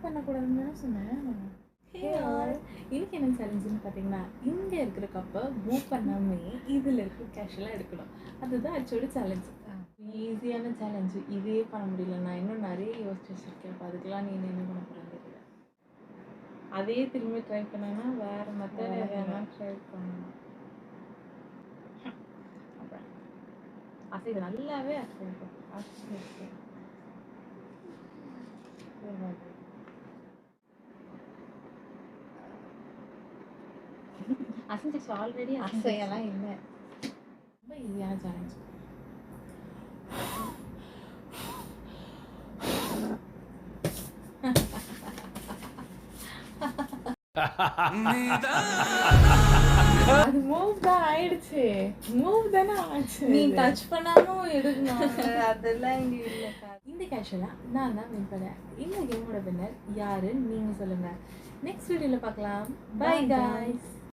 பண்ணக்கூடாதுன்னு தானே சொன்னேன். இன்னைக்கு என்ன சேலஞ்சுன்னு பார்த்தீங்கன்னா, இங்கே இருக்கிற கப்பை மூவ் பண்ணாமே இதில் இருக்கிற கேஷெல்லாம் எடுக்கணும். அதுதான் ஆக்சுவலி சேலஞ்சு. ஈஸியான சேலஞ்சு. இதே பண்ண முடியல. நான் இன்னும் நிறைய யோசிச்சு வச்சுருக்கேன். அப்போ அதுக்கெல்லாம் நீ என்ன பண்ண போகிறேன்னு தெரியல. அதே திரும்பி ட்ரை பண்ணேன்னா வேறு மெத்தட் எதனா ட்ரை பண்ணணும். அசைது நல்லாவே அசைக்கும். அசைஞ்சிச்சு ஆல்ரெடி. அசையெல்லாம் இல்லை. ரொம்ப ஈஸியான சேலஞ்ச். அது மூவ் தான் ஆயிடுச்சு. மூவ் தானே ஆச்சு. நீ டச் பண்ணாலும் எடுக்கணும். அதெல்லாம் இங்கே இல்லை. இந்த கேஷுவலா நான் தான் வின் பண்ணேன். இந்த கேமோட வின்னர் யாருன்னு நீங்கள் சொல்லுங்கள். நெக்ஸ்ட் வீடியோவில் பார்க்கலாம். By guys.